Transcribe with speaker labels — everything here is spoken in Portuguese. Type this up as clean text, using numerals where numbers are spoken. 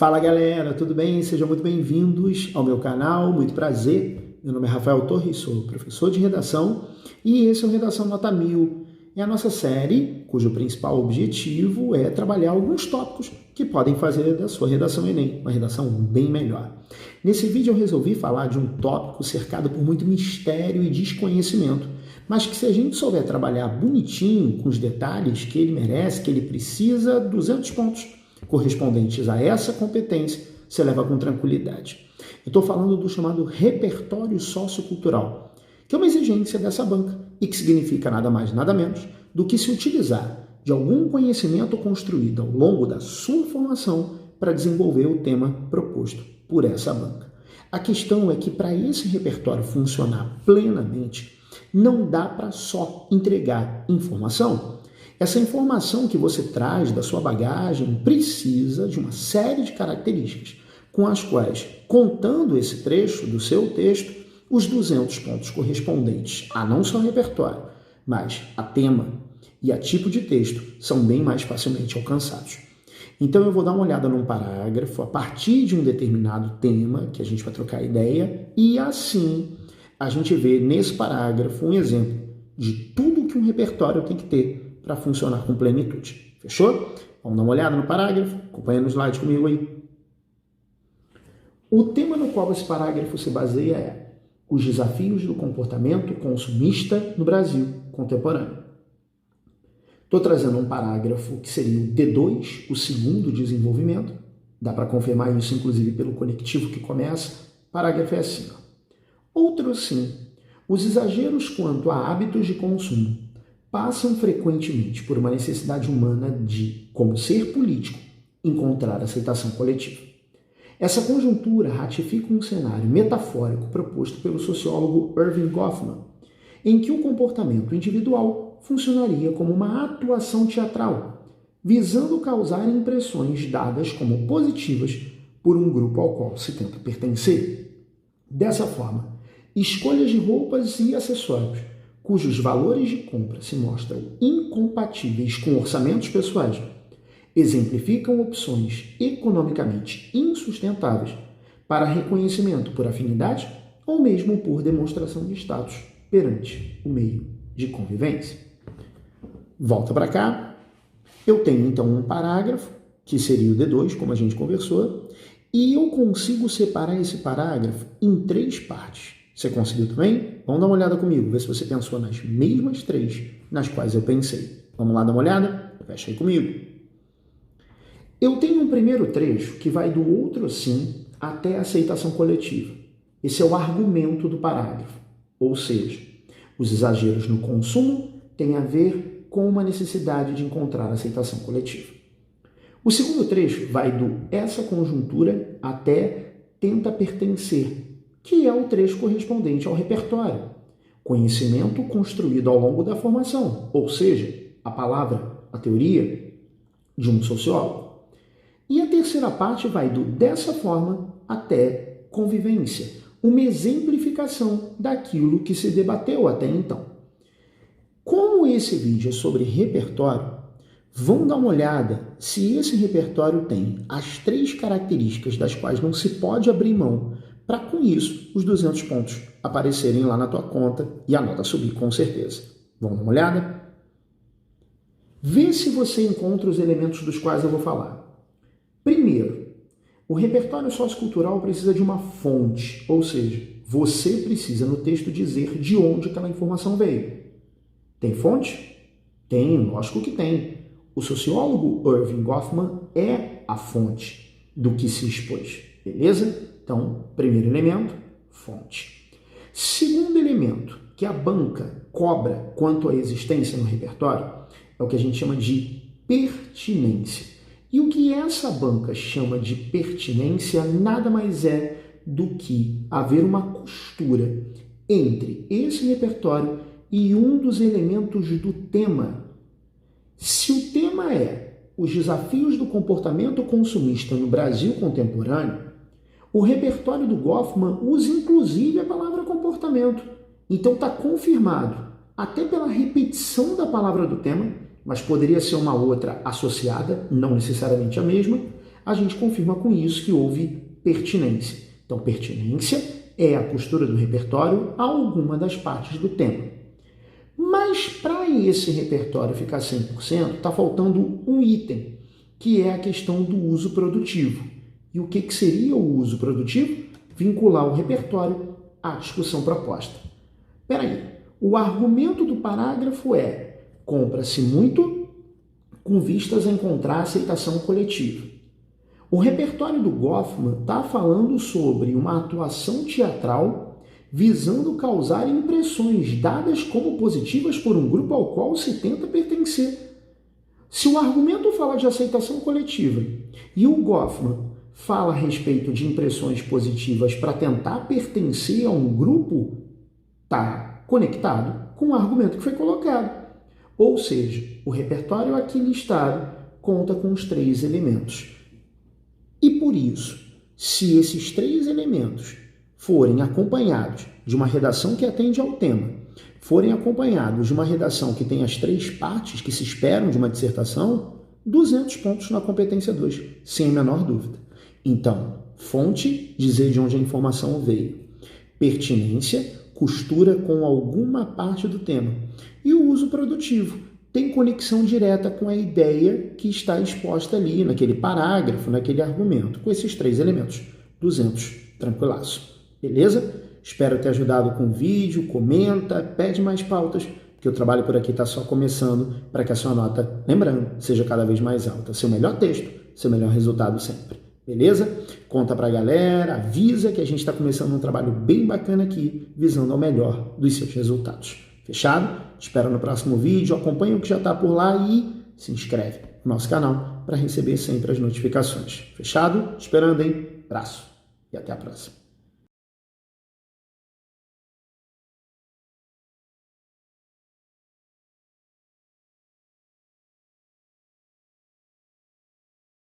Speaker 1: Fala galera, tudo bem? Sejam muito bem-vindos ao meu canal, muito prazer. Meu nome é Rafael Torres, sou professor de redação e esse é o Redação Nota 1000. É a nossa série cujo principal objetivo é trabalhar alguns tópicos que podem fazer da sua redação Enem uma redação bem melhor. Nesse vídeo eu resolvi falar de um tópico cercado por muito mistério e desconhecimento, mas que se a gente souber trabalhar bonitinho com os detalhes que ele merece, que ele precisa, 200 pontos correspondentes a essa competência, você leva com tranquilidade. Eu estou falando do chamado repertório sociocultural, que é uma exigência dessa banca e que significa nada mais, nada menos do que se utilizar de algum conhecimento construído ao longo da sua formação para desenvolver o tema proposto por essa banca. A questão é que para esse repertório funcionar plenamente, não dá para só entregar informação. Essa informação que você traz da sua bagagem precisa de uma série de características com as quais, contando esse trecho do seu texto, os 200 pontos correspondentes a não só repertório, mas a tema e a tipo de texto são bem mais facilmente alcançados. Então eu vou dar uma olhada num parágrafo a partir de um determinado tema que a gente vai trocar ideia e assim a gente vê nesse parágrafo um exemplo de tudo que um repertório tem que ter para funcionar com plenitude. Fechou? Vamos dar uma olhada no parágrafo? Acompanha no slide comigo aí. O tema no qual esse parágrafo se baseia é os desafios do comportamento consumista no Brasil contemporâneo. Estou trazendo um parágrafo que seria o D2, o segundo desenvolvimento. Dá para confirmar isso, inclusive, pelo conectivo que começa. O parágrafo é assim. Outro sim. Os exageros quanto a hábitos de consumo passam frequentemente por uma necessidade humana de, como ser político, encontrar aceitação coletiva. Essa conjuntura ratifica um cenário metafórico proposto pelo sociólogo Erving Goffman, em que o comportamento individual funcionaria como uma atuação teatral, visando causar impressões dadas como positivas por um grupo ao qual se tenta pertencer. Dessa forma, escolhas de roupas e acessórios cujos valores de compra se mostram incompatíveis com orçamentos pessoais, exemplificam opções economicamente insustentáveis para reconhecimento por afinidade ou mesmo por demonstração de status perante o meio de convivência. Volta para cá. Eu tenho então um parágrafo, que seria o D2, como a gente conversou, e eu consigo separar esse parágrafo em 3 partes. Você conseguiu também? Vamos dar uma olhada comigo, ver se você pensou nas mesmas 3 nas quais eu pensei. Vamos lá dar uma olhada? Fecha aí comigo. Eu tenho um primeiro trecho que vai do outro sim até a aceitação coletiva. Esse é o argumento do parágrafo. Ou seja, os exageros no consumo têm a ver com uma necessidade de encontrar aceitação coletiva. O segundo trecho vai do essa conjuntura até tenta pertencer, que é o trecho correspondente ao repertório. Conhecimento construído ao longo da formação, ou seja, a palavra, a teoria de um sociólogo. E a terceira parte vai do dessa forma até convivência, uma exemplificação daquilo que se debateu até então. Como esse vídeo é sobre repertório, vamos dar uma olhada se esse repertório tem as 3 características das quais não se pode abrir mão para, com isso, os 200 pontos aparecerem lá na tua conta e a nota subir com certeza. Vamos dar uma olhada? Vê se você encontra os elementos dos quais eu vou falar. Primeiro, o repertório sociocultural precisa de uma fonte, ou seja, você precisa no texto dizer de onde aquela informação veio. Tem fonte? Tem, lógico que tem. O sociólogo Erving Goffman é a fonte do que se expôs, beleza? Então, primeiro elemento, fonte. Segundo elemento que a banca cobra quanto à existência no repertório é o que a gente chama de pertinência. E o que essa banca chama de pertinência nada mais é do que haver uma costura entre esse repertório e um dos elementos do tema. Se o tema é os desafios do comportamento consumista no Brasil contemporâneo, o repertório do Goffman usa inclusive a palavra comportamento. Então está confirmado, até pela repetição da palavra do tema, mas poderia ser uma outra associada, não necessariamente a mesma, a gente confirma com isso que houve pertinência. Então, pertinência é a costura do repertório a alguma das partes do tema. Mas para esse repertório ficar 100%, está faltando um item, que é a questão do uso produtivo. E o que seria o uso produtivo? Vincular o repertório à discussão proposta. Espera aí, o argumento do parágrafo é: compra-se muito com vistas a encontrar aceitação coletiva. O repertório do Goffman está falando sobre uma atuação teatral visando causar impressões dadas como positivas por um grupo ao qual se tenta pertencer. Se o argumento fala de aceitação coletiva e o Goffman fala a respeito de impressões positivas para tentar pertencer a um grupo, está conectado com o argumento que foi colocado. Ou seja, o repertório aqui listado conta com os 3 elementos. E por isso, se esses 3 elementos forem acompanhados de uma redação que atende ao tema, forem acompanhados de uma redação que tem as 3 partes que se esperam de uma dissertação, 200 pontos na competência 2, sem a menor dúvida. Então, fonte, dizer de onde a informação veio. Pertinência, costura com alguma parte do tema. E o uso produtivo tem conexão direta com a ideia que está exposta ali, naquele parágrafo, naquele argumento. Com esses 3 elementos, 200, tranquilaço. Beleza? Espero ter ajudado com o vídeo, comenta, pede mais pautas, porque o trabalho por aqui está só começando para que a sua nota, lembrando, seja cada vez mais alta. Seu melhor texto, seu melhor resultado sempre. Beleza? Conta pra galera, avisa que a gente está começando um trabalho bem bacana aqui, visando ao melhor dos seus resultados. Fechado? Te espero no próximo vídeo, acompanha o que já está por lá e se inscreve no nosso canal para receber sempre as notificações. Fechado? Esperando, hein? Abraço e até a próxima.